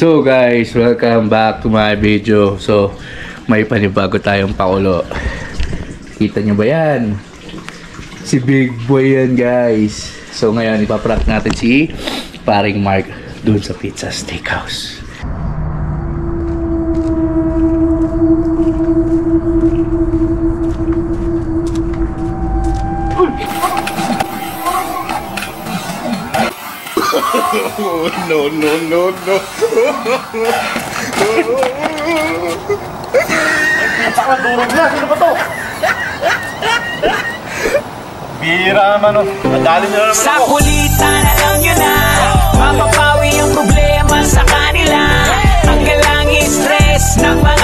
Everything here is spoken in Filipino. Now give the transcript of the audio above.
So guys, welcome back to my video. So, may panibago tayong pakulo. Kita nyo ba yan? Si Big Boy yan guys. So ngayon, ipaprank natin si Paring Mark dun sa Pizza Steakhouse. No. Saka durog na, sino ba to? Bira naman o. Madali nyo naman ako. Sa kulitan, alam nyo na, mapapawi yung problema sa kanila. Tanggal lang yung stress ng mga